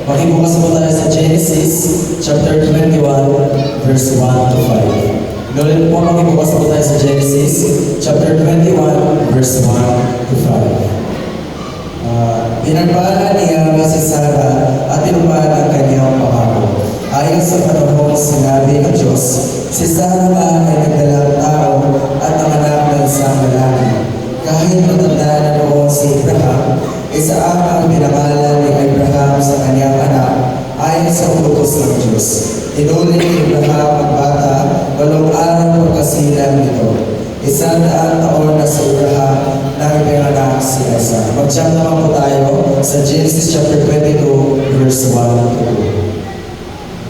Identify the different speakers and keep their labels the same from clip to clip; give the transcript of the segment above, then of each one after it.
Speaker 1: Makibukas po tayo sa Genesis chapter 21 verse 1 to 5. Inulit po makibukas po tayo sa Genesis chapter 21 verse 1 to 5. Pinagpala niya si Sarah at tinupad ang kanyang pangako. Ayon sa panahong sinabi ng Diyos, si Sarah ay nagdalang tao at nanganak ng isang lalaki. Kahit matanda na noon si Abraham, Isaac ang pinangalan ni Abraham sa kanyang anak ayon sa utos ng Diyos. Tinuli ni Abraham ang bata 8 araw pagkasilang nito. 100 taon na si Abraham nang ipinanganak si Isaac. Mag-jump naman po tayo sa Genesis chapter 22 verse 1 to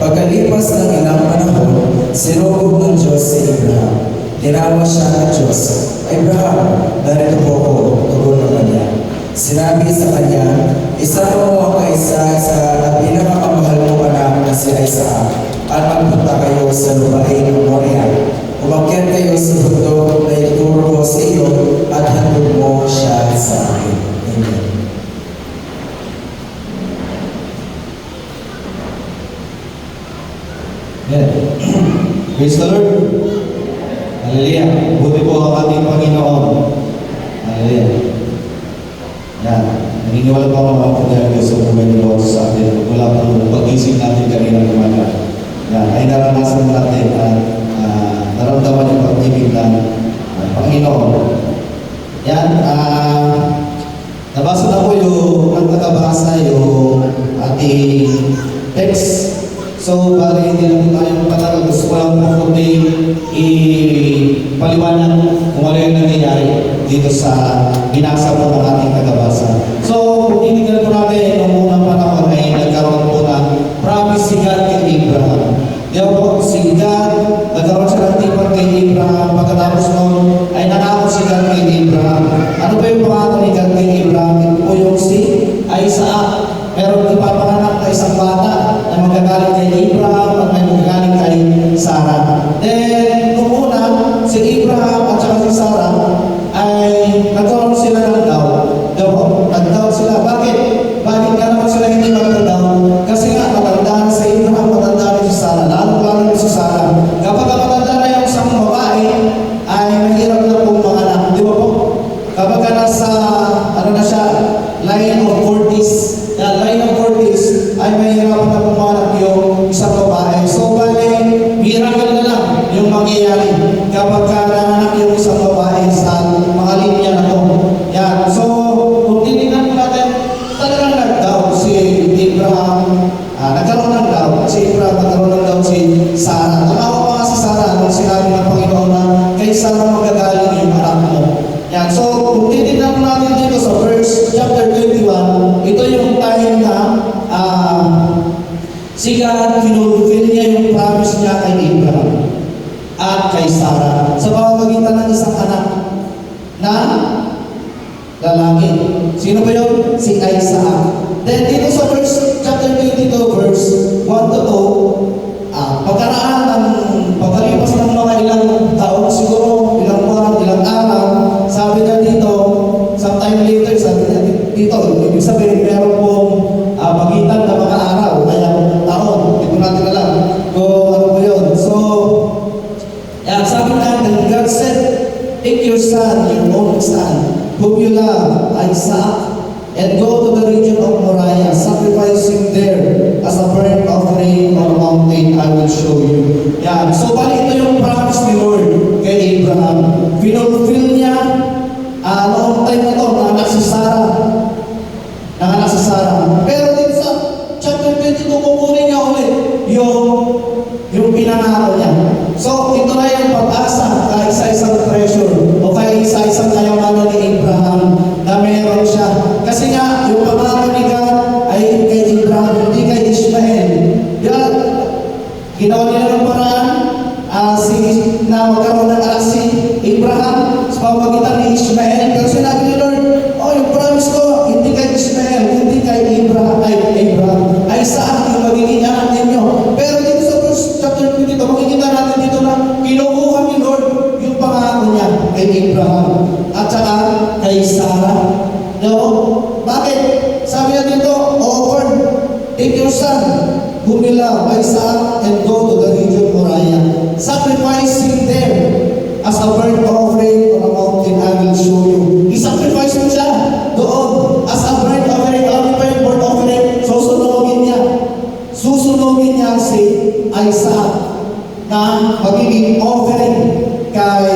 Speaker 1: 2. Pagkalipas ng ilang panahon, sinugod ng Diyos si Abraham. Tinawag siya ng Diyos, Abraham, narito po ko, tugon naman niya. Sinabi sa kanya, isama mo ang kaisa-isa at pinakamamahal mong anak na si Isaac at magpunta kayo sa lupain ng Moria. Umakyat kayo sa bundok na ituro ko sa iyo at handog mo siya sa akin. Amen.
Speaker 2: Amen. Praise the Lord. Hallelujah. Buti po ang ating Panginoon. Hallelujah. Yan. Naniniwala po ako mga pagdahil sa buhay ni Lord sa atin. Wala po pag-isip natin kanina umaga. Yan. Ay naranasan natin at naramdaman yung pag-ibig ng Panginoon. Yan. Nabasa na po yung nagkabasa yung ating text. So, bali hindi lang tayo matagal. Gusto ko lang po kundi ipaliwanag kung ano yung nangyayari dito sa binasa po ng ating nagkabasa. So, kung titignan po natin, noong unang panahon ay nagkaroon po ng promise si God kay Abraham. Di ba po, si God, nagkaroon siya ng tipan kay Abraham. Pagkatapos noon, ay nanako si God kay Abraham. Ano ba yung pangalan ni God kay Abraham? Ito po yung si Isaac. Pero ipapanganak na isang bata na magagaling kay Abraham at may magagaling kay Sarah. Then, noong una, si Abraham at saka si Sarah ay nagkaroon sila ng doubt. Nag-doubt sila. Bakit? Bakit ka naman sila hindi mag-doubt? Kasi nga, matanda na si Abraham, matanda na si Sarah. Lalo si Sarah. Kapag matanda na yung isang babae, ay mahirap na pong manganak. Di ba po? Kapag nasa, ano na siya, line of 40s, line of 40s, ay mahirap na pumanap yung isang babae. So, bali, miracle na lang yung mangyayari kapag nanganak yung isang babae sa mga linya na to. Yan. So, kung tinignan natin, talagang nag-doubt si Abraham, nagkaroon ng doubt. Si Abraham, nagkaroon ng doubt si Sarah. Tumawa pa nga si Sarah nung sinabi ng Panginoon na kay Sarah magagaling yung anak mo. Yan. So, kung titignan natin dito sa verse chapter 21, ito yung time na si God finulfill niya yung promise niya kay Abraham at kay Sarah sa pamamagitan ng isang anak na lalaki. Sino ba yun? Si Isaac. Then dito sa verse chapter 22, verse 1 to 2, pagkalipas ng mga ilang taon, siguro ilang buwan, ilang araw, sabi niya dito, sometime later, sabi niya dito, ibig sabihin, meron pong pagitan na mga araw, kaya taon, hindi ko natin alam kung ano po yun. So, sabi niya, then God said, take your son, your only son, whom you love, Isaac, and go to the region of Moriah, sacrifice him there as a burnt offering on a mountain I will show you. Yan. So, bali ito yung promise ni Lord kay Abraham. Finulfill niya noong time na ito, nanganak si Sarah. Pero dito sa chapter 22, kukunin niya ulit yung pinangako niya. So, ito na yung pag-asa kay isa-isang treasure o kay isa-isang kayamanan ni Abraham na meron siya. Kasi nga, yung pangako ni God ay kay Abraham, hindi kay Ishmael. Yan, ginawa nila ng paraan na magkaroon ng anak si Abraham sa pamamagitan ni Ishmael. Pero sinabi ni Lord, yung promise ko, hindi kay Ishmael, hindi kay Abraham, ay Isaac yung magiging anak ninyo. Pero dito sa verse chapter 22, makikita natin dito na kinukuha ni Lord yung pangako niya kay Abraham at saka kay Sarah. Bakit? Sabi niya dito, offer take your son, whom you love, Isaac, and go to the region Moriah. Sacrifice him there as a burnt offering on a mountain I will show you. I-sacrifice mo siya doon as a burnt offering. Alam mo ba yung burnt offering? Susunogin niya. Susunogin niya si Isaac na magiging offering kay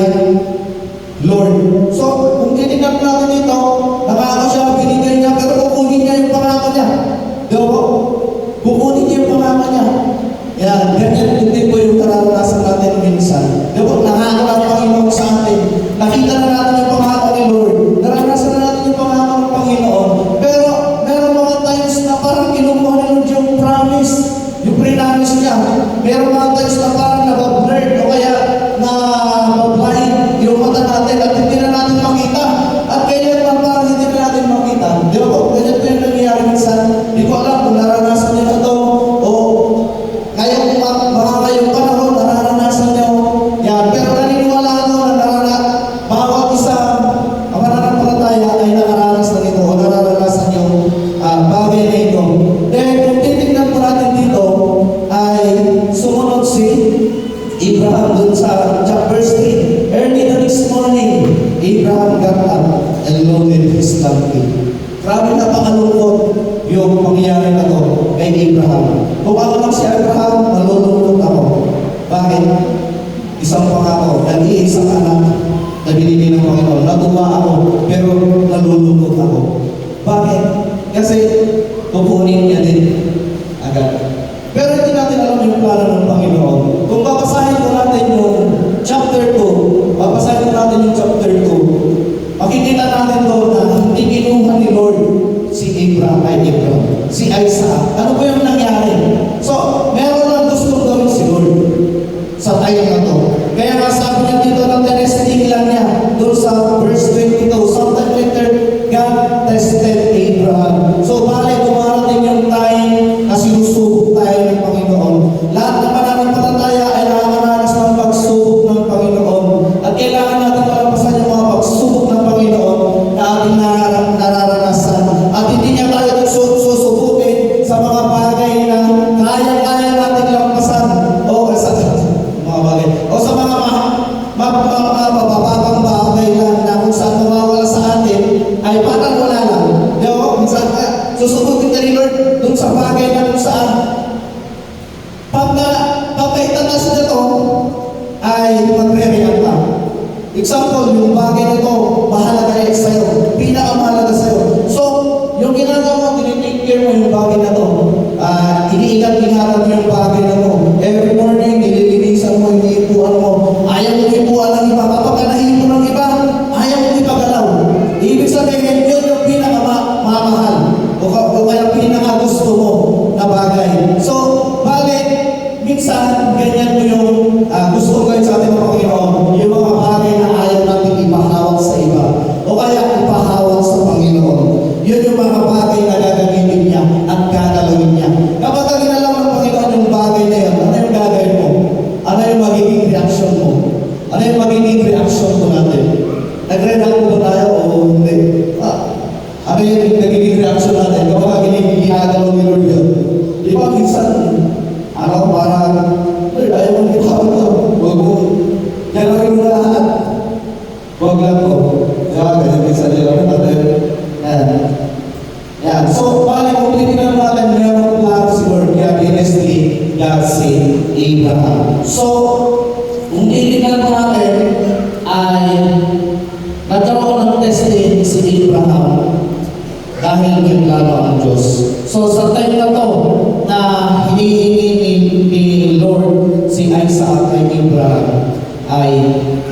Speaker 2: Lord. So, kung titignan natin dito, nakaka siya, binigay niya, pero kukunin niya yung pangako niya. Diba? Kukunin niya yung pangako niya. Yan, ganyan din po yung karanasan natin minsan. Diba? Nakaka ng Panginoon sa atin. Nakita na natin yung pangako ni Lord. Naranasan na natin yung pangako ng Panginoon. Pero, meron mga times na parang kinukuha ni Lord yung promise, yung pre-promise niya. Meron mga times na parang nabablurred o kaya na blind yung mata natin at hindi na natin makita. At kaya naman parang hindi na natin makita. Di ba po? Ganyan po yung nangyayari minsan. Di ko alam kung naranasan niyo na to o ngayong mga ngayong panahon naranasan niyo yan. Pero naniniwala ako na bawat isang mananampalataya ay nakaranas na nito o naranasan yung bagay na ito. Dahil kung titignan po natin dito ay sumunod si Abraham dun sa verse 3. Early the next morning, Abraham got up and loaded his donkey. Grabe napakalungkot yung pangyayari na to kay Abraham. Kung ako lang si Abraham, malulungkot ako. Bakit? Isang pangako, nag-iisang anak na binigay ng Panginoon. Natuwa ako, pero nalulungkot ako. Bakit? Kasi kukunin niya din agad. Pero hindi natin alam yung plano ng Panginoon. Kung babasahin ko natin yung chapter 2, babasahin ko natin yung chapter 2, makikita natin doon na hindi kinuha ni Lord si Abraham, si Isaac. Ano ba yung nangyari? So, meron lang gustong gawin si Lord sa time na to. Kaya nga sabi niya dito na tinesting lang niya doon sa verse 22. Sometime later, God tested Abraham. So, bale, dumarating yung time na sinusubok tayo ng Panginoon. Lahat ng mananampalataya ay nakakaranas ng pagsubok ng Panginoon. At kailangan natin malampasan yung mga pagsubok ng Panginoon na ating nararanasan. At hindi niya tayo susubukin sa mga bagay na kaya-kaya natin lampasan. O sa mga bagay. O sa mga mabababang bagay lang na kung saan mawawala sa atin ay parang wala lang. Diba? Minsan susubukin ka ni Lord dun sa bagay na kung saan pagkaitatas na to ay magre-react ka. Example, yung bagay na to mahalaga sa'yo, pinakamahalaga sa'yo. So, yung ginagawa mo, tinitake care mo yung bagay na to. Iniingat-ingatan mo yung bagay na to. Every morning, nililinisan mo, iniipuan mo. Ayaw mo ipuan ng iba. Kapag ka nahipo ng iba, ayaw mo ipagalaw. Ibig sabihin, yun yung pinakamamahal. O kaya pinakagusto mo na bagay. So, bakit minsan ganyan mo yung gusto gawin sa ating mga Panginoon, yung mga bagay na ayaw natin ipahawak sa iba. O kaya ipahawak sa Panginoon. Yun yung mga bagay na gagawin niya at gagalawin niya. Kapag ginalaw ng Panginoon yung bagay na yun, ano yung gagawin mo? Ano yung magiging reaction mo? Ano yung magiging reaction mo natin? Nagre-react mo ba tayo o hindi? Ano yung nagiging reaction natin kapag ginagalaw ni Lord yun? Di ba minsan, parang, ayaw mo ito ako ito. Huwag mo, galawin mo na lahat. Huwag lang ko. Diba, ganyan minsan nila natin. Yan. So, balik kung titignan natin, meron lang si Lord, kaya honestly, God saved Abraham. So, kung titignan natin, ay nagkaroon ng testing si Abraham dahil may plano ang Diyos. So sa time na to na hinihingi ni Lord si Isaac kay Abraham ay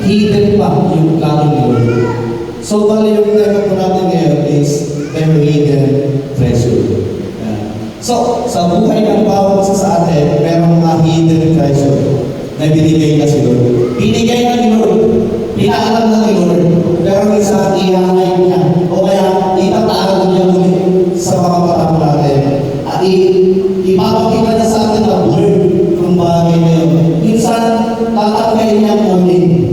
Speaker 2: hidden pa yung plano ni Lord. So bali yung tema po natin ngayon is the hidden treasure. So sa buhay ng bawat isa sa atin, merong mga hidden treasure na binigay na si Lord. Binigay na ni Lord. Pinaalam na ni Lord. Pero minsan ihanay niya o kaya itatago niya ulit sa mga patang natin. At ipapakita niya sa atin na word kung bagay na yun. Minsan, tatanggayin niya ulit.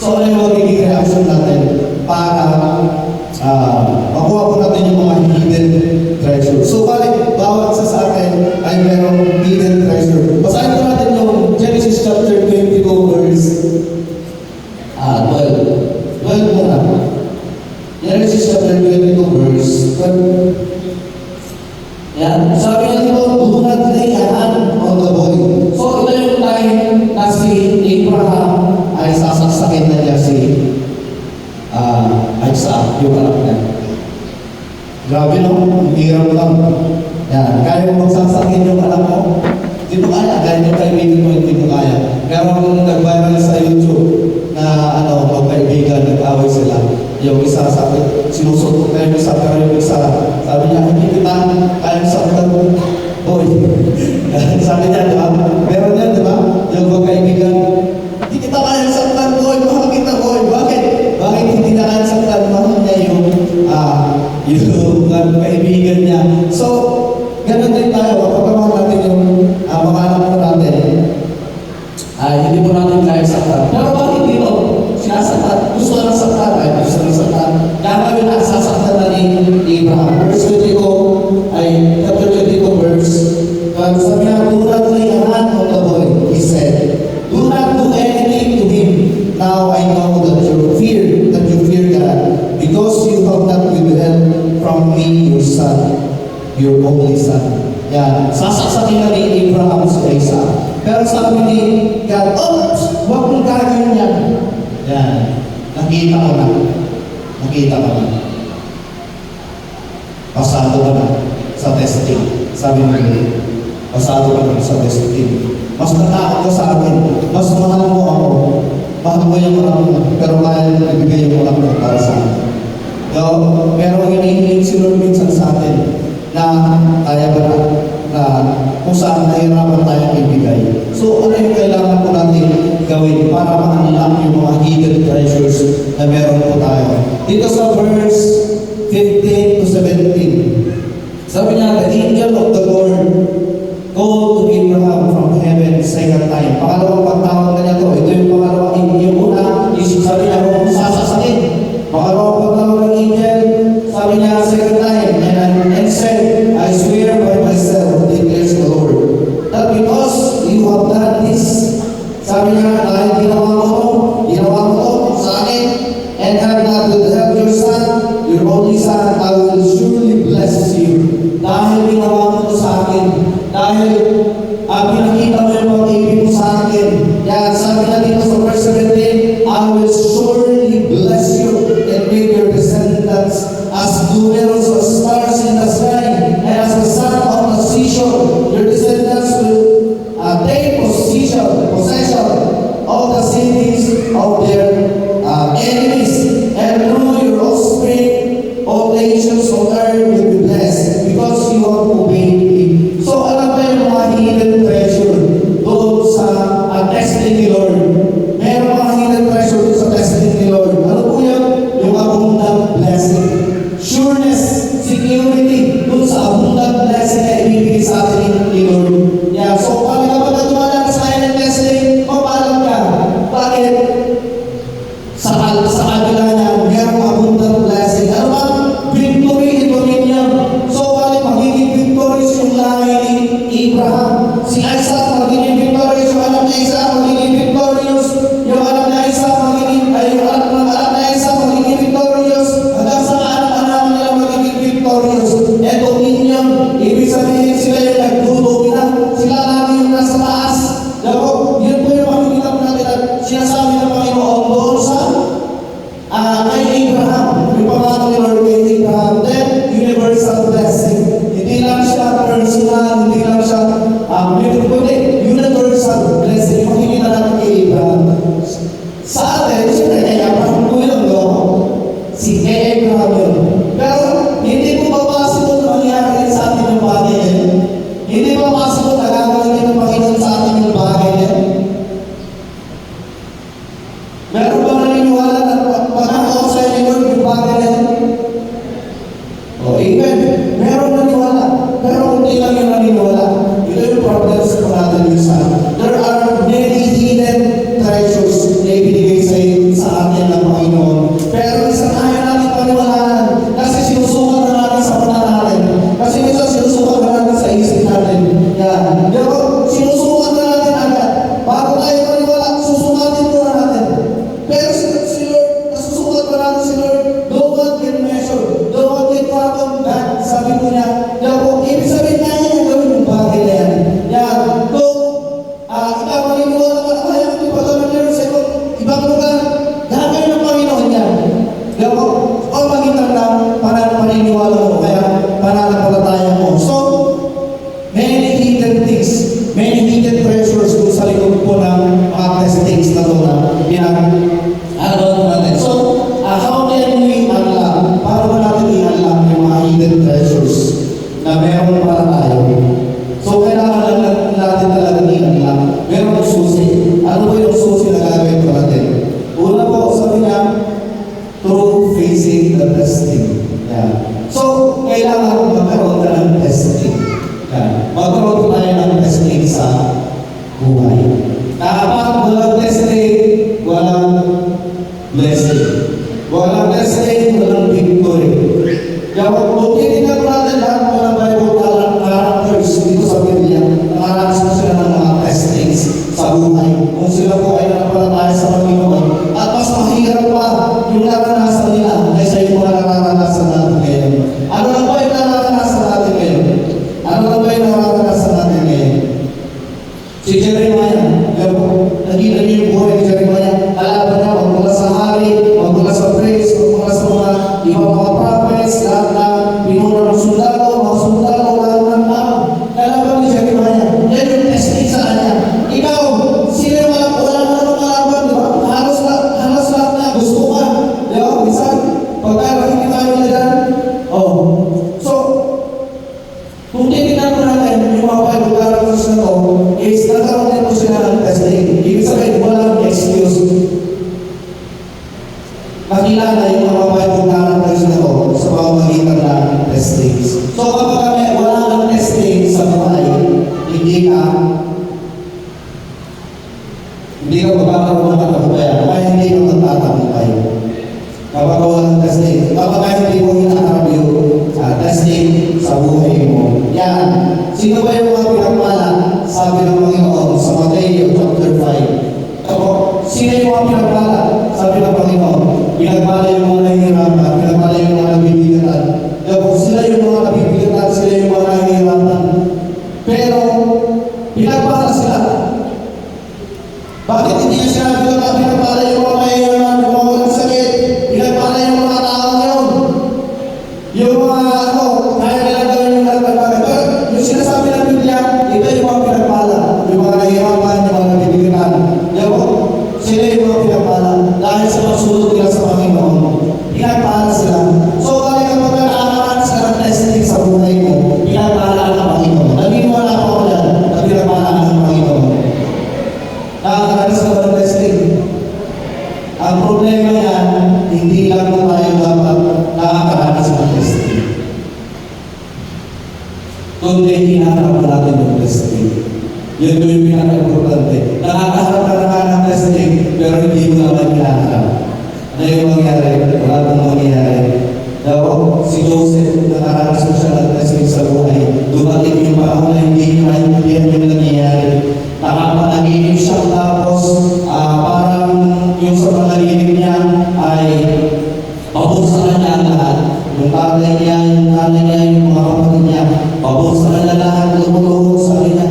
Speaker 2: So, ano yung magiging reaction natin para makuha po natin yung mga hidden treasure. So, bawat isa sa atin ay merong hidden treasure. Basahin po natin yung Genesis chapter 22 verse 12. 12 muna. Genesis chapter 22 verse 12. Yan. Sabi niya dito, do not lay a hand on the boy. So, ito yung time na si Abraham ay sasaksakin na niya si Isaac, yung anak niya. Grabe no, ang hirap lang. Yan, kaya mo magsasakin yung anak mo? Hindi mo kaya, kahit yung kaibigan mo, hindi mo kaya. Meron nag-viral sa YouTube na magkaibigan, nag-away sila. Yung isa sabi, sinusot ko kayo isa, pero yung isa, sabi niya, hindi kita kaya saktan mo. Boy, sabi niya, di ba? Meron yan, di ba? Yung magkaibigan, hindi kita kaya saktan, boy. Mahal kita, boy. Bakit? Bakit hindi na kaya saktan? Mahal niya yung kaibigan niya. So, ganun din tayo. Kapag natin yung mga anak mo natin, hindi mo natin kaya saktan. Pero bakit dito? Sinasaktan. Gusto na saktan. Gusto na saktan. Kaya yun ang sasaktan na ni Abraham. Verse 22 ay chapter 22 verse. Sabi niya, do not lay a hand on the boy. He said, do not do anything to him. Now I know that you fear God, because you have not withheld from me your son, your only son. Yan. Sasaksakin na ni Abraham si Isaac. Pero sabi ni God, huwag mong gagawin yan. Yan. Nakita ko na. Nakita ko na. Pasado ka na sa testing. Sabi ni God, pasado ka na sa testing. Mas natakot ka sa akin. Mas mahal mo ako. Mahal mo yung anak mo. Pero kaya mo nabigay yung anak mo para sa akin. Pero hinihiling si Lord minsan sa atin na kaya ba na kung saan nahirapan tayong ibigay. So, ano yung kailangan po natin gawin para ma-unlock yung mga hidden treasures na meron po tayo? Dito sa verse 15 to 17, sabi niya, the angel of the Lord called to Abraham from heaven second time. Pangalawang pagtawag na niya to. Ito yung pangalawang angel. Yung una, sabi niya, kung sasasakin. Pangalawang pagtawag ng angel, sabi niya, second time, and said, I swear by myself, declares the Lord, that because you have done this, sabi niya, dahil ginawa mo to sa akin, and have not withheld your son, your only son, I will surely bless you. Dahil ginawa mo to sa akin, dahil pinakita mo yung pag-ibig mo sa akin. Yan, sabi na dito sa verse 17, I will surely bless you and make your descendants as numerous as stars in the sky and as the sand on the seashore. Your descendants will take possession of the cities of their enemies, and through your offspring, all nations on earth will be blessed because you have obeyed me. So, alam ba yung mga hidden treasure doon sa testing ni Lord? Meron mga hidden treasure doon sa testing ni Lord. Ano po yan? Yung abundant blessing. Sureness, security, doon sa abundant blessing na ibibigay sa atin ni Lord. Yeah, so, kami kapag nagtumala ka sa silent testing, mapaalam ka. Bakit? Sa kabila niya, merong abundant blessing. Ano ba? Victory ito rin niya kailangan magkaroon ka ng testing. Yan. Magkaroon tayo ng testing sa buhay. Kapag walang testing, walang blessing. Walang testing, walang victory. Kaya kung titignan natin lahat ng mga Bible characters dito sa Biblia, nakaranas po sila ng mga testings sa buhay. Kung sila po ay nanampalataya sa Panginoon, at mas mahirap pa yung naranasan nila kaysa yung mga naranasan natin ngayon. Ano lang ba yung naranasan natin ngayon? Ano lang ba yung naranasan natin ngayon? Si Jeremiah, nakita niyo yung buhay ni Jeremiah, alaban niya, magmula sa hari, magmula sa priest, magmula sa mga ibang mga prophets, lahat na pinuno ng sundalo, mga sundalo, lahat ng tao. Kalaban ni Jeremiah, yan yung testing sa kanya. Ikaw, sino yung wala na ng kalaban, di ba? Halos lahat na gusto ka. Di ba? Minsan, pagka nakikita nyo na dyan, so, kung titignan ko natin yung mga Bible characters na to, is nagkaroon din po sila ng testing. Ibig sabihin, walang excuse. Nakilala yung mga Bible characters na to sa pamamagitan ng testings. So kapag kami wala ng testing sa buhay, hindi ka magkakaroon ng katapukayan, kaya hindi ka magtatapukayan. Kapag walang testing, kapag hindi mo hinaharap yung testing sa buhay mo. Yan. Sino ba yung mga pinagpala? Sabi ng Panginoon sa Mateo chapter 5. Sino yung mga pinagpala? Sabi ng Panginoon, pinagpala yung mga nahihirapan, pinagpala yung mga nabibigatan. Sila yung mga nabibigatan, sila yung mga nahihirapan. Pero, pinagpala sila. Bakit hindi na sinabi ko na pinagpala yung mga nahihirapan, yung mga walang sakit, pinagpala yung mga tao ngayon? Yung mga kaya nilang gawin yung nagpapagay. Pero yung sinasabi ng Biblia, ito yung mga pinagpala. Yung mga nahihirapan, yung mga nabibigatan. Sila yung mga pinagpala. Dahil sa pagsulot nila sa Panginoon, pinagpala sila. So, kapag nakakaranas ka ng testing sa buhay mo, pinagpala ka ng Panginoon. Naginiwala ko ako dyan, na pinagpala ka ng Panginoon. Nakakaranas ka ng testing. Ang problema yan, hindi lang na tayo dapat nakakaranas ng testing. Kundi hinaharap natin yung testing. Yun yung pinaka-importante. Nakakaharap ka na ng testing, pero hindi mo naman hinaharap. Ano yung mangyari? Wala pong mangyari. Daw, si Joseph, nakaranas mo siya ng testing sa buhay. Dumating yung panahon na hindi niya maintindihan yung nangyayari. Nakapanaginip siya, tapos parang yung sa panaginip niya ay pabuksan niya ang lahat. Yung tatay niya, yung nanay niya, yung mga kapatid niya, pabuksan niya lahat, lumulunod sa kanya.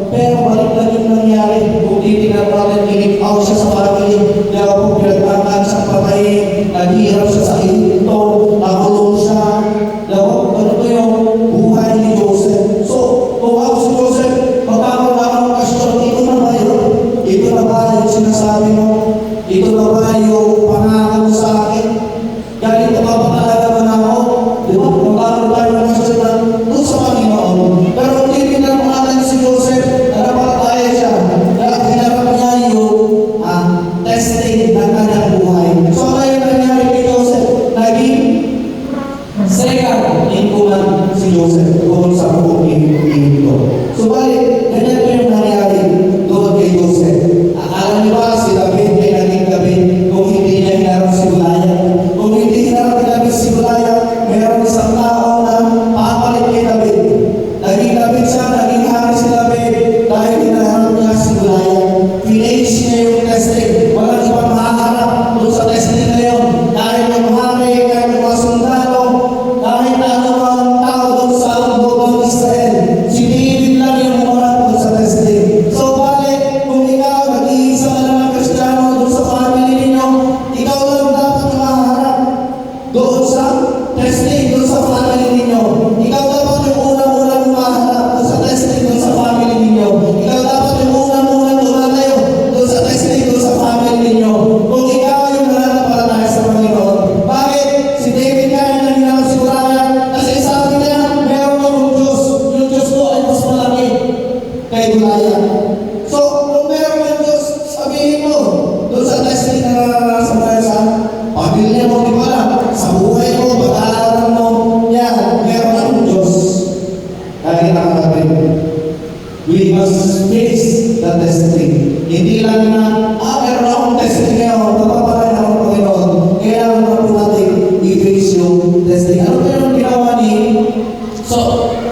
Speaker 2: Pero balik lang yung nangyari. Kung titignan natin, in-out siya sa family. Kung pinagtangan sa patay, naghihirap siya sa ito, nakulong siya. Ano ba yung buhay ni Joseph? So, kung ako si Joseph, magkakaroon ako ng kasyon, ito na ba yun? Ito na ba yung sinasabi mo? Ito na ba yung pangako mo sa akin? Ganito ba ba talaga man ako? Di ba? Magkakaroon tayo ng kasyon na doon sa Panginoon. Pero kung titignan mo natin si Joseph, nanampalataya siya. Dahil hinarap niya yung testing ng kanyang buhay. So, ano yung nangyari kay Joseph? Naging second in command si Joseph doon sa buong Egypto. So, balik, ganyan po yung nangyari doon kay Joseph. Alam niyo ba, si David ay naging David kung hindi niya hinarap si Goliath? Kung hindi hinarap ni David si Goliath, mayroon isang tao na papalit kay David. Naging David siya, naging hari si David dahil hinaharap niya si Goliath. Finish niya yung testing. Walang ibang makaharap doon sa testing na yun. Dahil yung hari, kahit yung mga sundalo, kahit na anumang tao doon sa buong Israel, face the testing. Hindi lang na, meron akong testing ngayon, napapalain ako ng Panginoon. Kailangan na po natin i-face yung testing. Ano ba yung ginawa ni? So,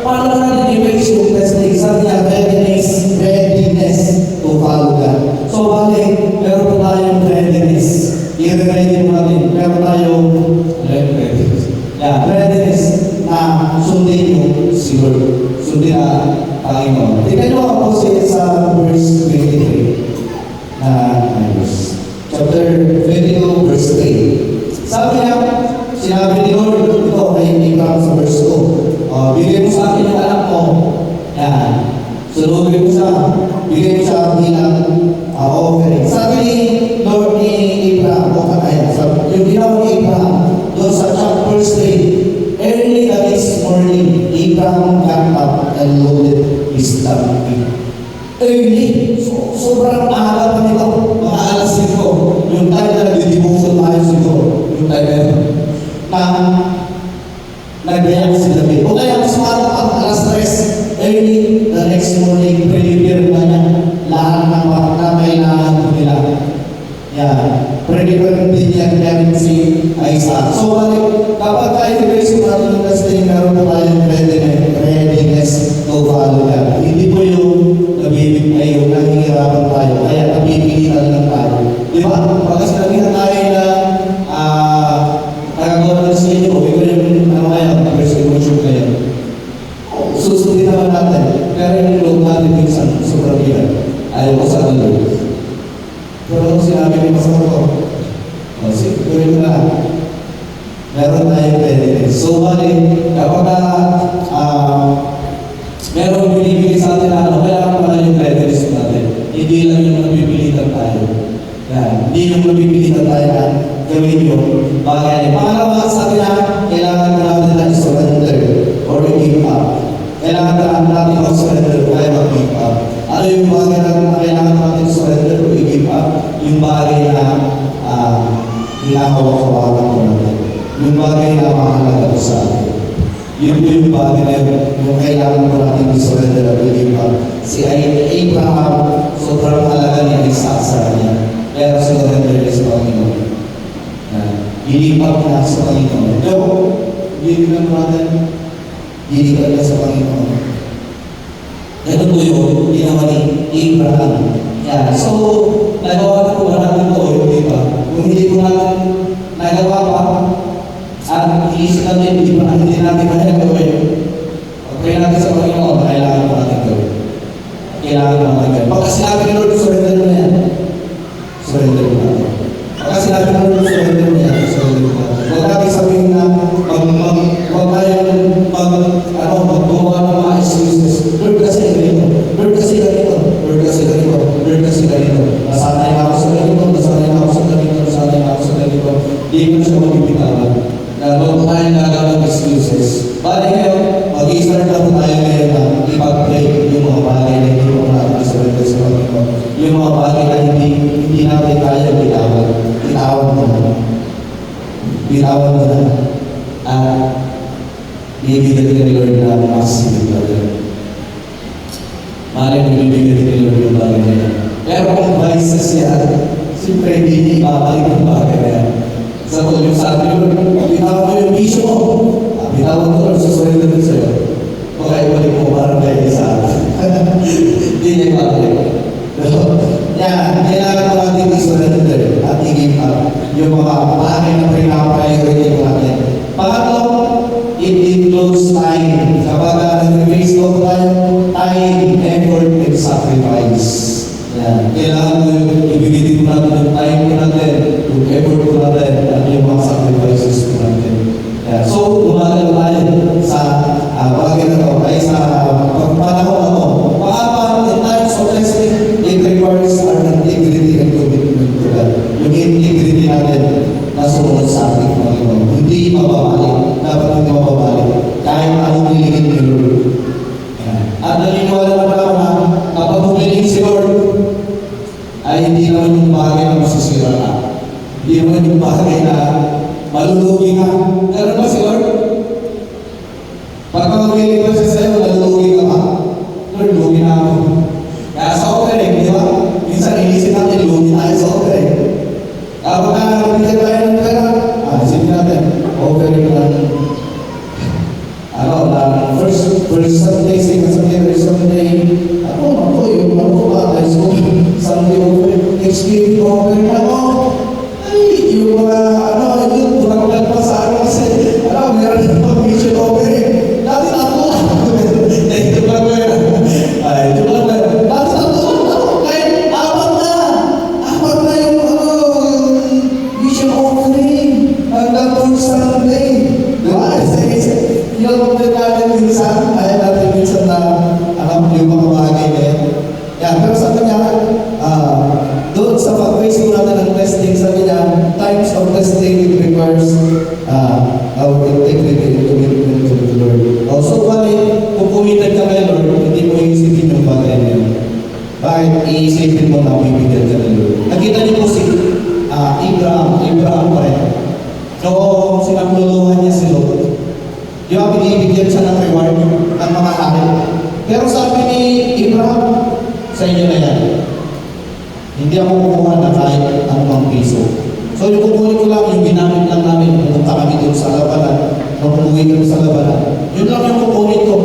Speaker 2: paano natin i-face yung testing? Sabi niya, readiness to follow God. So, bakit? Meron po tayong readiness. I-ready mo natin. Meron tayong readiness na sundin yung si Lord. Sundin na Panginoon. Tingnan nyo ako sa verse 23 na chapter 22 verse 3. Sabi niya, sinabi ni Lord, ito ay Abraham sa verse 2. Bigay mo sa akin yung anak mo. Yan. Sunugin mo siya. Bigay mo siya bilang offering. Sabi ni Lord ni Abraham, yung ginawa ni Abraham, doon sa chapter verse 3, early the next morning, Abraham got up and loaded his donkey. Early. Sobrang aga pa nito. Mga alas 5. Yung time na nag-devotion tayo siguro. Yung time na nag-react si David. O kaya mas maaga pa, alas 3. Early the next morning, prepare na niya lahat ng mga kailangan nila. Yan. Prepare din niya kaya si Isaac. So, kapag tayo guys, kung natin yung testing, meron po tayong readiness to follow God. Hindi po yung yung nangingirapan tayo, kaya napipilitan lang tayo. Di ba? Pagka sinabihan tayo na nagagawa na sa inyo, ikaw yung first emotion kayo. Susundin naman natin, pero yung loob natin minsan, sobrang bigat. Ayaw ko sa loob. Pero kung sinabi ni Pastor ko, gawin mo na. Meron tayong readiness. So, kapag meron binibigay sa atin na kailangan pa yung readiness natin. Hindi lang yung napipilitan tayo. Yan. Hindi yung napipilitan tayo na gawin yung bagay. Pangalawa sa atin na kailangan pa natin na i-surrender or i-give up. Kailangan pa natin mag-surrender kaya mag-give up. Ano yung bagay na kailangan natin surrender or i-give up? Yung bagay na hinahawak-hawakan ko natin. Yung bagay na mahalaga ko sa atin. Yun po yung bagay na yung kailangan ko natin i-surrender at i-give up. Si Abraham, sobrang halaga niya Isaac sa kanya. Pero surrender niya sa Panginoon. I-give up niya sa Panginoon. Pero, i-give up natin, i-give up niya sa Panginoon. Ganun po yung ginawa ni Abraham. Yan. So, nagawa na po ba natin ito, hindi ba? Kung hindi po natin nagawa pa, at iisip natin, hindi natin kaya gawin. Pagkaya natin sa Panginoon, kailangan pa natin gawin. Kailangan pa natin gawin. Pagka sinabi ni Lord, surrender mo na yan. Surrender mo natin. Pagka sinabi ni Lord, surrender mo yan. Surrender mo natin. Huwag natin sabihin na, huwag tayong magbuha ng mga excuses. Lord kasi ganito. Lord kasi ganito. Lord kasi ganito. Lord kasi ganito. Nasanay na ako sa ganito. Nasanay na ako sa ganito. Nasanay na ako sa ganito. Hindi ko na siya mabibitawan. Huwag tayo nagawang excuses. Bali ngayon, mag-i-start na po tayo ngayon na ipag-break yung mga bagay na hindi mo natin surrender sa Panginoon. Yung mga bagay na hindi natin kaya bitawan. Bitawan mo na. Bitawan mo na. At ibigay ni Lord na massive talaga. Maaaring ibigay ni Lord yung bagay na yan. Pero kung vices yan, siyempre hindi niya ibabalik yung bagay na yan. Sa tulong sa atin, bitawan mo yung bisyo mo. Bitawan mo Lord, susurrender din sa'yo. O kaya ibalik mo parang kayo sa atin. Hindi niya ibabalik. Yan, kailangan mo natin i-surrender at i-give up yung mga bagay na pinapriority natin. Pangatlo, it includes time. Kapag nag-face off tayo, time, effort, and sacrifice. Yan. Kailangan mo yung ibigay mo natin yung time mo natin, yung effort mo natin, at yung mga sacrifices mo natin. Yan. So, umagal tayo sa bagay na ito, ay sa pagpanahon na ito. Pang-apat, in times of testing, it requires our integrity and commitment to God. Yung integrity natin na sumunod sa ating Panginoon. Hindi mababalik. Dapat hindi mababalik. Kahit Di ba binibigyan siya ng reward ng mga hari? Pero sabi ni Abraham, sa inyo na yan. Hindi ako kukuha na kahit anumang piso. So yung kukunin ko lang, yung ginamit lang namin, pumunta kami doon sa labanan, nung umuwi kami sa labanan, yun lang yung kukunin ko.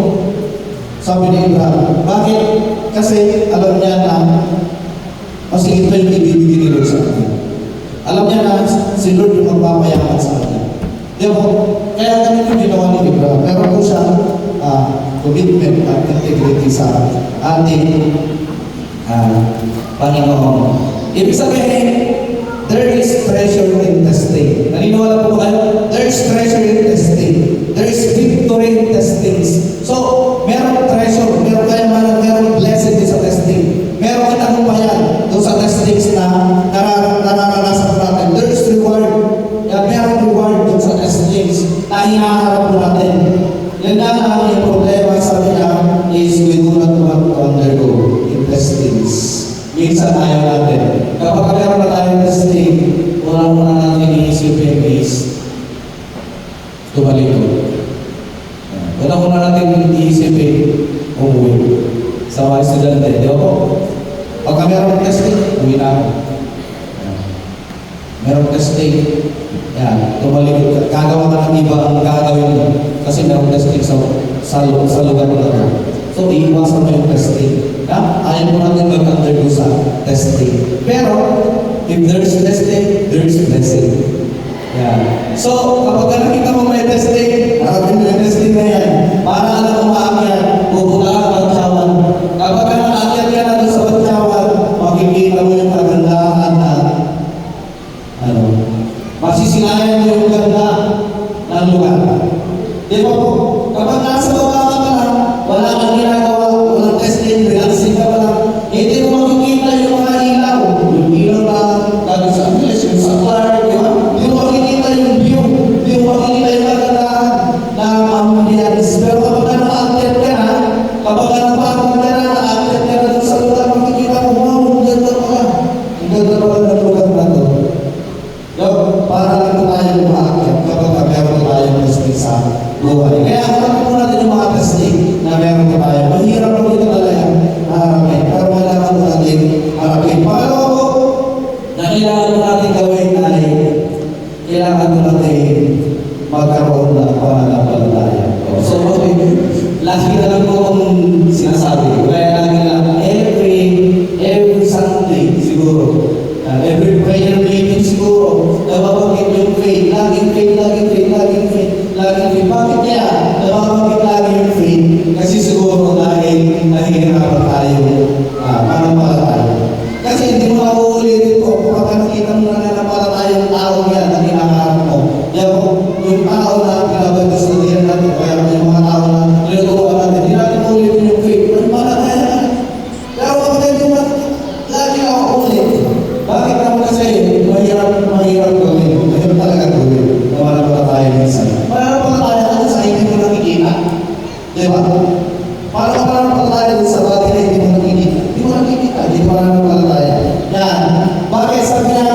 Speaker 2: Sabi ni Abraham, bakit? Kasi alam niya na masigit pa yung ibibigay ni Lord sa kanya. Alam niya na si Lord yung magpapayaman sa kanya. Di ba? Kaya ganun yung ginawa ni Abraham. Meron po siya commitment at integrity sa ating Panginoon. Ibig sabihin, there is treasure in testing. Naniniwala po ba kayo? There is treasure in testing. There is victory in testings. So, meron treasure, meron kayamanan, meron blessing din sa testing. Meron kitagumpayan doon sa testings na nararanasan natin. There is reward. Yan, meron reward doon sa testings na hinaharap po natin. Yan na ang yung problema sa niya is we do not want to undergo in testings. Minsan ayaw natin. Kapag meron na tayong testing, wala natin iisipin is tumalikod. Wala natin iisipin umuwi. Sa mga estudyante, di ba po? Pagka meron testing, uwi na ako. Meron testing, yan, tumalikod. Gagawa ka ng iba ang gagawin mo. Kasi meron testing sa lugar mo na. So, iiwasan mo yung testing. Ayaw mo natin mag-undergo sa testing. Pero, if there's testing, there's blessing. Yan. So, kapag nakita mo may testing, harapin mo yung testing na yan. Para alam mo maakyat, pupunta ka ng Batyawan. Kapag nakaakyat ka na doon sa Batyawan, makikita mo yung kagandahan na masisinayan mo yung ganda ng lugar. Di ba po? Kapag nasa baba ka pa lang, wala kang ginagawa, walang testing, relaxing ka pa lang, hindi mo makikita yung mga ilaw. Yung ilaw na galing sa Angeles, yung sa Clark, di ba? Hindi mo makikita yung view, hindi mo makikita yung kagandahan na mamulianis. Pero kapag nakaakyat ka na, kapag napagod ka na, nakaakyat ka na doon sa lugar, makikita mo, wow, ang ganda pala. Ang ganda pala ng lugar na to. Para lang tayo umaakyat kapag meron tayong testing sa buhay. Kaya kapag po natin yung mga testing na meron tayo, mahirap po dito talaga harapin. Pero kailangan po natin harapin. Pangalawa po, na kailangan po natin gawin ay kailangan po natin magkaroon ng pananampalataya. So, lagi na lang po akong sinasabi. Kaya lagi na every Sunday siguro, every prayer meeting siguro, nababanggit yung faith, laging faith. Bakit kaya nababanggit lagi yung faith? Kasi siguro dahil nahihirapan tayo, pananampalataya. Kasi hindi mo nauulitin ko, kapag nakita mo na nananampalataya yung tao yan na hinaharap mo, yung tao na pinabagas na diyan natin, kaya yung mga tao na niluturuan natin, hindi natin ulitin yung faith. Pananampalataya. Pero kapag hindi mo lagi ako ulit, bakit naman kasi mahirap gawin? Mahirap talaga gawin. Nawala pala tayo minsan. Mahirap pala tayo kasi sa hindi mo nakikita. Diba? Parang pala tayo sa bagay na hindi mo nakikita. Hindi mo pala tayo. Yan. Bakit sabi niya?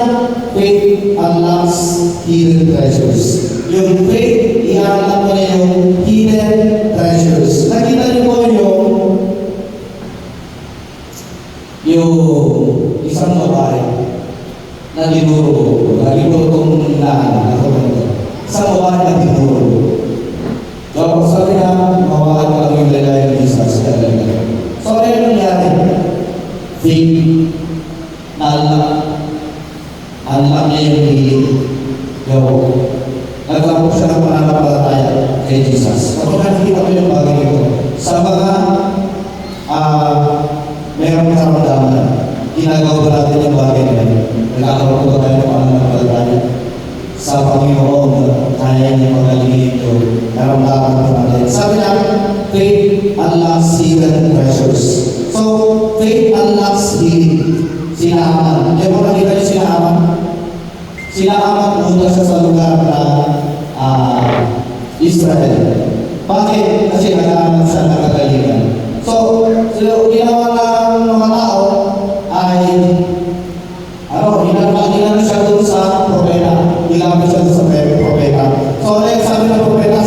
Speaker 2: Faith unlocks hidden treasures. Yung faith, ihanap mo na yung hidden treasures. Nakita niyo po yung isang babae na dinuro itong lahat ako nito. Isang babae na dinuro. Kapag sabi na, mawakan ka lang yung lalay ng Jesus. So, ano yung nangyari? Faith na unlock niya yung healing. Nagkakot siya ng pananampalataya kay Jesus. Kapag nakikita ko yung bagay ito, sa mga mayroong karamdaman, ginagawa ba natin yung bagay na yun? Nagkakaroon ko tayo ng pananampalataya sa Panginoon, kaya niya magalingin ito, karamdaman ko natin. Sabi namin, faith unlocks hidden treasures. So, faith unlocks healing. Sina Aman. Di ba nakita niyo sina Aman? Sina Aman, pumunta siya sa lugar na Israel. Bakit? Kasi nag-aanap siya ng kagalingan. So, ginawa ng mga tao ay hinanap siya doon sa propeta. Ginamit siya doon sa propeta. So, sabi ng propeta,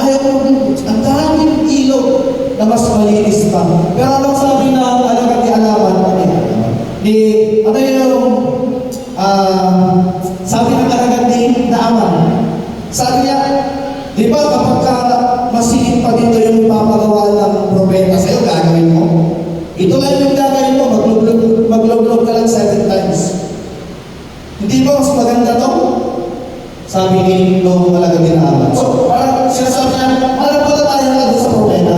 Speaker 2: ayaw ko, ang daming ilog na mas malinis pa. Pero anong sabi na alagang alaman, ano yung, sabi ng alagang ni Naaman, sabi niya, di ba kapag ka masikip pa dito yung papagawa ng propeta sa'yo, gagawin mo? Ito lang yung gagawin mo, maglublog ka lang 7 times. Hindi ba mas maganda to? Sabi ni Noong Malagang Ginaaman. So, parang sinasabi niya, malapalatayan ka doon sa propeta.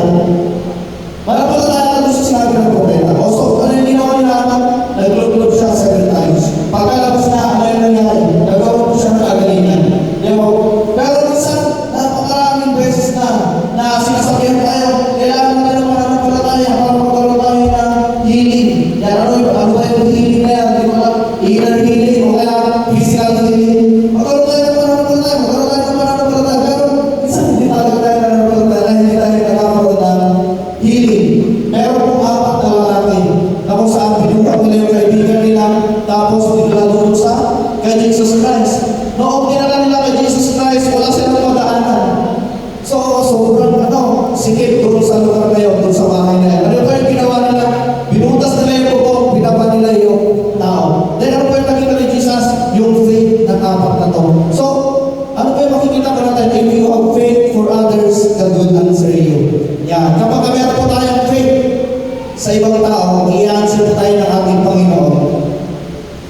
Speaker 2: Malapalatayan ka doon sa sinabi ng propeta. O so, ano yung ginawa ni Naaman? Naglublog siya 7 times. Pagkalabas na, ano yung nangyari? Nagkaroon po siya ng kagalingan. Pero minsan, napakaraming beses na sinasabihan tayo, kailangan natin ng mananampalataya para magkaroon tayo ng healing. Yan, ano tayo ng healing na yan? Di ba lang, inner healing, o kaya physical healing. Magkaroon tayo ng mananampalataya, pero minsan hindi talaga tayo nananampalataya, hindi tayo nagkakaroon ng healing. Meron pong 4 na lalaki na kung saan pinuha nila yung kaibigan nila, tapos nila doon sa kay Jesus Christ. Noong dinala nila kay Jesus Christ, wala silang madaanan. So, sobrang sikip doon sa lugar na yun, doon sa bahay na yun. Ano pa yung ginawa nila? Binutas nila yung bubong, binaba nila yung tao. Then, ano pa yung nakita ni Jesus? Yung faith na 4 na to. So, ano pa yung makikita ko natin? If you have faith for others, God will answer you. Yan. Kapag meron po tayong faith sa ibang tao, i-answer po tayo ng ating Panginoon.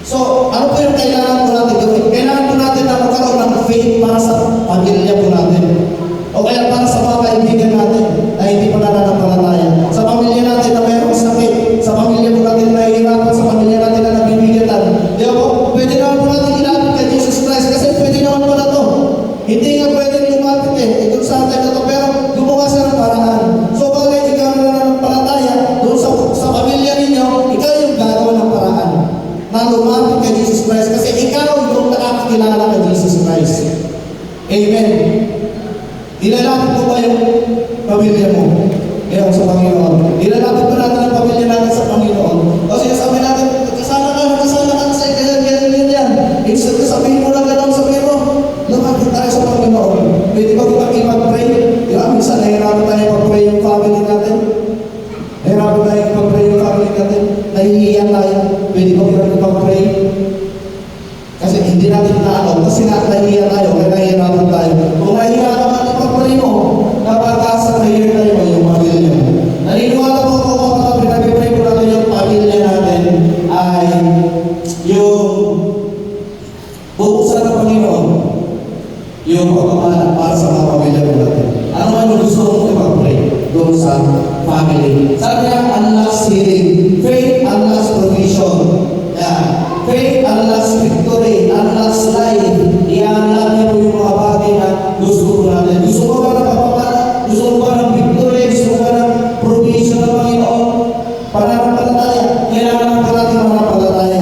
Speaker 2: So, ano po yung kailangan po natin gawin? Kailangan po natin na magkaroon ng faith para sa pamilya po natin. O kaya para sa mga kaibigan natin na hindi pa nananampalataya. Sa pamilya natin na mayroong sakit. Sa pamilya po natin na nahihirapan. Sa pamilya natin na nabibigatan. Di ba po? Pwede naman po natin ilapit kay Jesus Christ kasi pwede naman po na to. Hindi nga pwede lumapit Ito sa atin na to. Pero gumawa siya ng paraan. So, bagay ikaw na nananampalataya doon sa pamilya ninyo, ikaw yung gagawa ng paraan na lumapit kay Jesus Christ kasi ikaw yung nakakakilala kay Jesus Christ. Amen. Nilalapit mo ba yung pamilya mo? Kaya sa Panginoon. Nilalapit ba natin ang pamilya natin sa Panginoon? O sinasabi natin, kasama ka sa ganyan. Instead na sabihin mo lang gano'n, sabihin mo, lumapit tayo sa Panginoon. Pwede ba kita ipag-pray? Di ba? Minsan nahihirapan tayo pag-pray yung family natin. Nahihirapan tayo pag-pray yung family natin. Nahihiyan tayo. Pwede ba kita ipag-pray? Kasi hindi natin naano, kasi nahihiyan tayo, kaya nahihirapan tayo. Kung nahihirapan natin pag-pray mo, napag-asa prayer tayo yung pamilya mo. Naniniwala po ako kapag pinag-pray po natin yung pamilya natin ay yung bubuksan ng Panginoon yung pagmamahal para sa mga pamilya mo natin. Ano man yung gusto mong ipag-pray doon sa family? Sabi niya, unlocks healing. Faith unlocks provision. Yeah. Faith unlocks victory, unlocks life. I-unlock niya po yung mga bagay na gusto po natin. Gusto mo ba ng kapapala? Gusto mo ba ng victory? Gusto mo ba ng provision ng Panginoon? Pananampalataya. Kailangan naman po natin mananampalataya.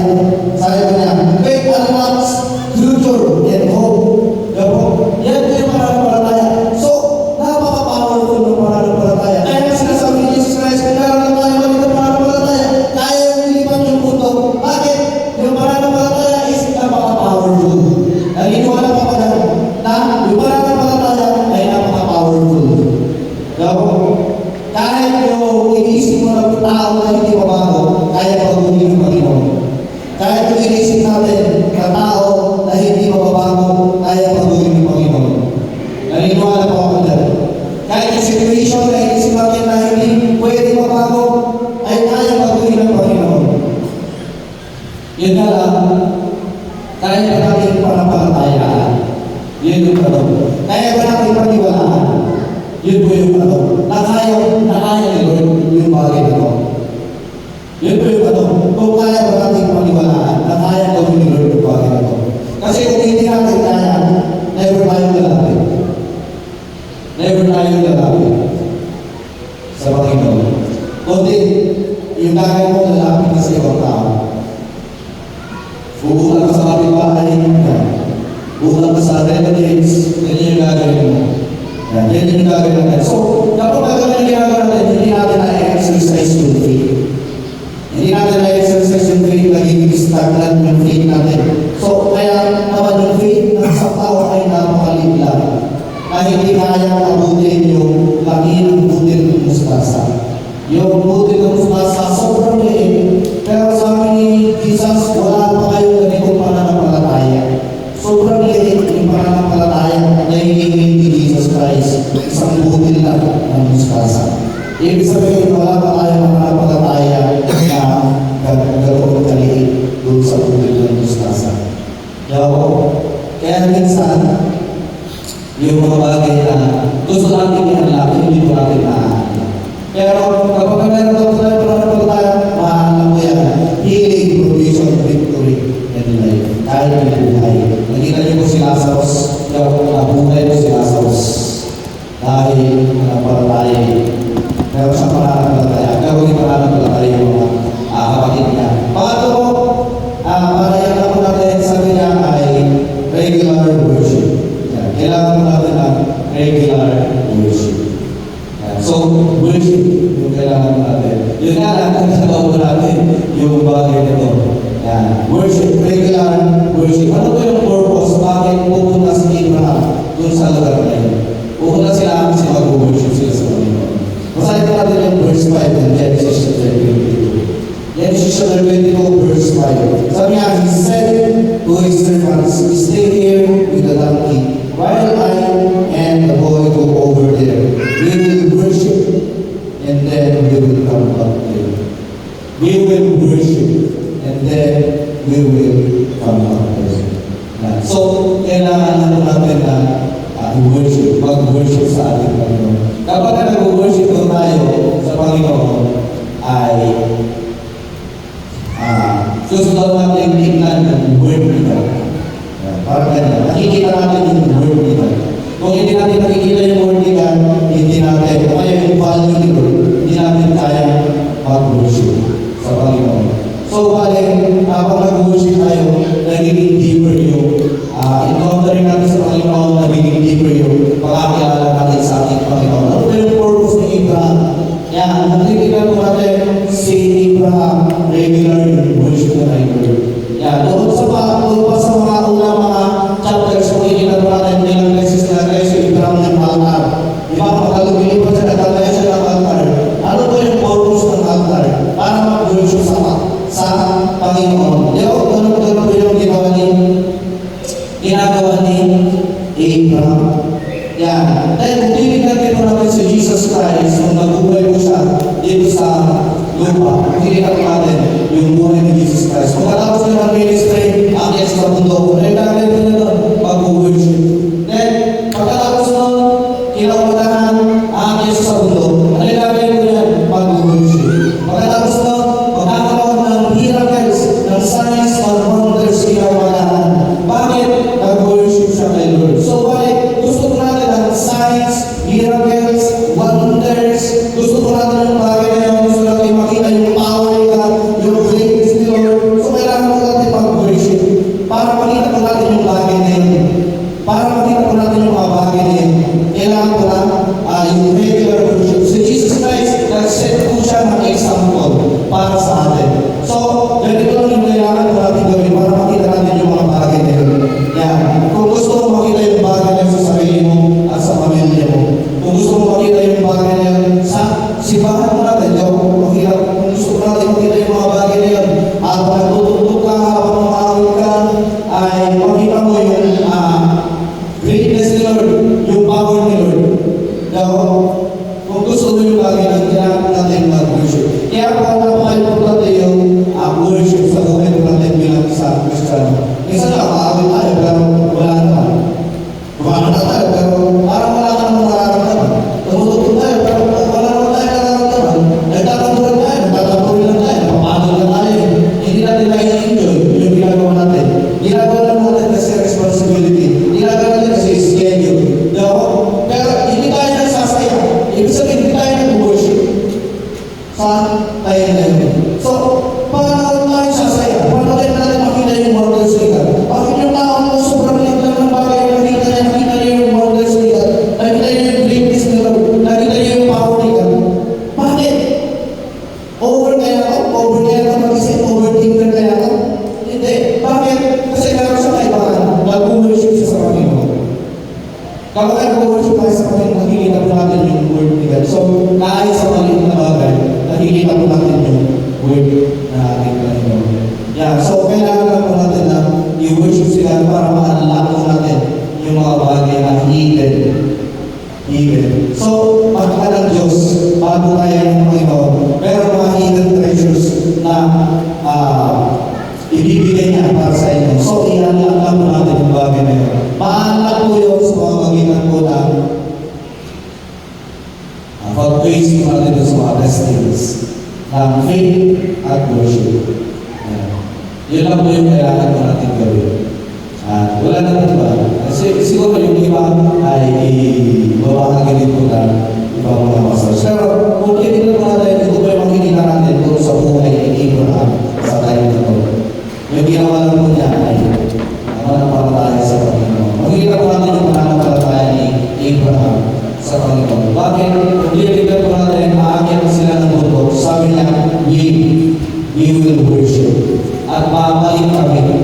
Speaker 2: Sabi ko niya, faith unlocks future and hope. Yan po yung pananampalataya. So, napaka-powerful ng pananampalataya. Kaya sinasabi ni Jesus Christ, kung meron na tayo ulit ng pananampalataya, kaya yung ilipan yung mundo. Bakit? Yung pananampalataya is napaka-powerful. Naniniwala pa ba na yung pananampalataya ay napaka-powerful. Kahit yung iniisip mo ng tao na hindi mabago, kaya pag-uwi ng Panginoon. Kahit yung iniisip natin na tao na hindi mababago, kaya pag-uwi ng Panginoon. Naniniwala pa ako dyan. Kahit yung situation na iniisip natin na hindi pwede mabago, ay kaya pag-uwi ng Panginoon. Yun na lang, kaya ba natin panampalatayaan? Yun yung tanong. Kaya ba natin paniwalaan? Yun po yung tanong. Nakaya ni Lord yung bagay na ito. Yun po yung tanong. Kung kaya ba natin paniwalaan, nakaya gawin ni Lord yung bagay na ito. Kasi kung hindi natin kaya, never tayong lalapit. Never tayong lalapit sa Panginoon. Kundi, yung gagawin mo lalapit na sa ibang tao. Bubulang ka sa kapitbahay, bubulang ka sa relatives, yan yung gagawin mo. Yan yung gagawin natin. So, kapag gagawin yung ginagawa natin, hindi natin na-exercise yung faith. Hindi natin na-exercise yung faith, nagiging stagnant yung faith natin. So, kaya naman yung faith ng sa tao ay napakaliit lang. hindi kaya abutin yung laki ng butil ng mustasa. Yung butil ng mustasa, sobrang liit. Pero sabi ni Jesus, wala pa kayo ganitong pananampalataya. Sobrang liit yung pananampalataya na hinihingi ni Jesus Christ. Isang butil lang ng mustasa. Ibig sabihin, wala pa tayo pananampalataya na ganoon kaliit doon sa butil ng mustasa. Kaya minsan, yung mga bagay na gusto natin i-unlock, hindi po natin na-unlock. Pero kapag meron daw tayo pananampalataya, maaalam mo yan, healing, provision, victory, and life. Kahit may buhay. Nakita niyo po si Lazarus, nabuhay po si Lazarus. Dahil pananampalataya. Meron siyang pananampalataya. Pero hindi pananampalataya yung mga kapatid niya. Pangatlo po, panayan ako natin, sabi niya ay regular worship. Kailangan mo natin ng regular worship. So, worship yung kailangan natin. Yun nga lang, ang nagawa natin yung bagay nito. Worship, regular worship. Ano ba yung purpose? Bakit pupunta si Abraham dun sa lugar na yun? Pupunta sila kasi mag-worship sila sa Panginoon. Masahin ko natin yung verse 5 ng Genesis chapter 22. Genesis chapter 22, verse 5. Sabi niya, he said to his servants, stay here with the donkey while I and the boy go over there. We will worship and then we will come back here. We will worship and then we will come back here. So, kailangan natin na worship, mag-worship sa ating Panginoon. Kapag nag-worship tayo sa Panginoon, ay susunod natin tingnan ng word nito. Parang ganyan. Nakikita natin yung word nito. Kung hindi natin nakikita yung word nito, hindi natin, o kaya yung value nito, hindi natin kaya mag-worship sa Panginoon. So, balik, kapag nag-worship tayo, nagiging deeper yung encountering natin sa Panginoon, nagiging deeper yung pagkakilala natin sa ating Panginoon. Ano ba yung purpose ni Abraham? Yan, nakikita po natin si Abraham, regular worship na regular. Yan, doon pa sa mga unang mga chapters, makikita po natin ilang beses na guys, yung Abraham ng altar. Di ba, pagkalumilipan siya, nagkakaya siya ng altar. Ano ba yung purpose ng altar? Para mag-worship sa Panginoon. Di ba, ganun po yung ginagawa ni Abraham. Yan. Dahil titignan po natin si Jesus Christ nung nabuhay po siya dito sa lupa. Titignan po natin yung buhay ni Jesus Christ. Pagkatapos niya ng ministry, ang sa mundo. Dahil natin po na doon, mag-worship. Then, pagkatapos nun, kinakutahan ang sa mundo. Ano yung gagawin po yan? Mag-worship. Pagkatapos nun, magkakaroon ng miracles, ng signs, ng wonders, kinakutahan. Bakit? Nag-worship siya kay Lord. So, bakit? Gusto ko natin ang signs, miracles, wonders. Gusto ko natin yung bagay na yun. Gusto natin makita yung power ni God, yung greatness ni Lord. So, kailangan ko natin mag-worship para makita ko natin yung bagay na yun. Para makita ko natin yung mga bagay na yun. Kailangan ko lang yung regular worship. Si Jesus Christ, nag-set po siya ng example para sa atin. So, ganito lang yung kailangan ko natin gawin para makita natin yung mga bagay na yun. Yan. Kung gusto mo makita yung bagay na yun sa sarili mo at sa pamilya mo. Kung gusto mo makita yung bagay na yun sa sibahan mo natin, kung gusto mo natin makita yung mga bagay na yun, habang nagtututok ka, habang umawit ka, ay makita mo yung greatness ni Lord, yung power ni Lord. Kung gusto mo yung bagay na kailangan natin mag-worship. Kaya kung napaka-importante yung worship sa buhay natin bilang sa Kristiyano. Minsan na, maawit tayo, pero wala naman. Kumana tayo, pero parang wala ka naman nararamdaman. Tumututok tayo, pero wala naman tayo nararamdaman. Nagtatampuran tayo, nagtatampuran lang tayo, napapagod lang tayo. Hindi natin na-enjoy yung ginagawa natin. Ginagawa lang natin kasi responsibility. Ginagawa natin kasi schedule. Pero hindi tayo nagsasaya. kahit sa maliit na bagay, nakikita po natin yung word na ating Panginoon. Yeah, so kailangan lang po natin na i-worship sila para ma-unlock po natin yung mga bagay na hidden. Hidden. So, pagka ng Diyos, bago tayo ng Panginoon, meron mga hidden treasures na ibibigay niya para sa inyo. So, i-unlock lang po natin yung bagay na yun. Ma-unlock po yun sa mga magitan po na pag-praise po natin sa mga destinies ng faith at worship. Yun lang po yung kailangan po natin gawin. Wala na po ba? Kasi siguro yung iba ay babahagi din po na ibang mga masal. Pero kung titignan po natin, ito po yung makikita natin doon sa buhay ni Abraham sa tayo na ito. Yung ginawa lang po niya ay mananampalataya sa Panginoon. Makikita po natin yung mananampalataya ni Abraham sa Panginoon. Bakit? Kung titignan po natin, aakit sila ng mundo, sabi niya, we will worship. At babalik kami.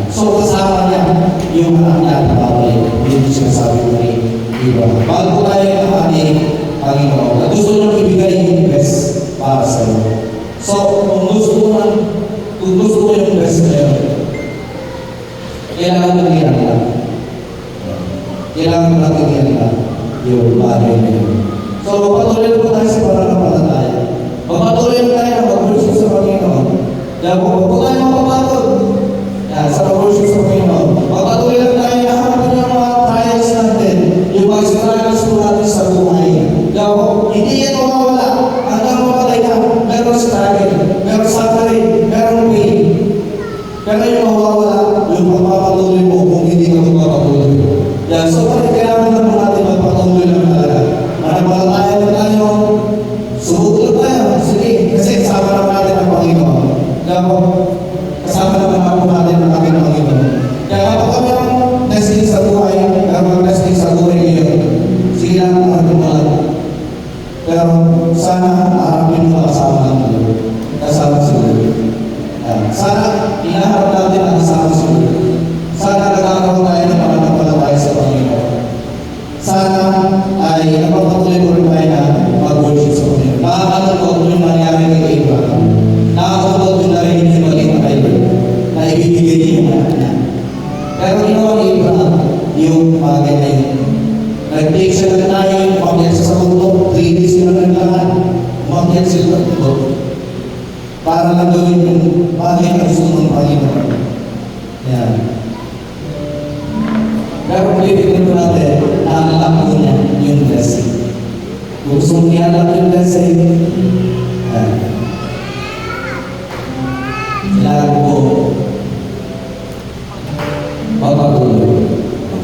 Speaker 2: So kasama niya yung anak niya at babalik. Yun yung sinasabi ko ni Abraham. Bago tayo ng ating Panginoon, at gusto nyo ibigay yung best para sa iyo. So kung gusto mo yung best na yun, kailangan mo niyan lang. Kailangan mo natin yan lang yung bagay na yun. So magpatuloy po tayo sa pananampalataya. Magpatuloy po tayo na mag-worship sa Panginoon. Kaya kung tayo mapapagod, sa worship sa Panginoon, magpatuloy lang tayo na harapin yung mga trials natin, yung mga struggles po natin sa buhay. Kaya hindi yan mawawala. Hanggang mamatay ka, meron struggle, meron suffering, meron pain. Pero yung mawawala, yung magpapatuloy mo kung hindi ka magpapatuloy. So kailangan lang natin magpatuloy lang talaga. Mananampalataya lang tayo, sumugod tayo. Sige, kasi kasama lang natin ang Panginoon. Kaya kasama naman ako natin ang aking Panginoon. Kaya kapag kami ang blessing sa buhay, ang blessing sa buhay ngayon, sige lang ang ating mga. Pero sana harapin mo kasama natin. Kasama sila. Sana inaharap natin ang kasama sila. Sana nagkakaroon tayo ng pananampalataya sa Panginoon. Sana ay napapatuloy ko rin tayo na mag-worship sa Panginoon. Nakakataon ko yung nangyari kay Abraham. Nakakataon ko na rin yung maliit na Abraham na ibibigay niya yung anak niya. Pero ginawa ni Abraham yung bagay na yun. Nag-take siya ng tayo, umakyat siya sa mundo, 3 days na naglahan. Umakyat siya sa mundo. Para lang gawin yung bagay na gusto ng Panginoon. Yan. Pero kung titignan po natin, nakalak po niya yung blessing. Kung gusto mong ihalak yung blessing, kailangan po magpatuloy.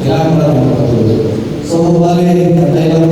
Speaker 2: Kailangan mo lang magpatuloy. So, bali, katay lang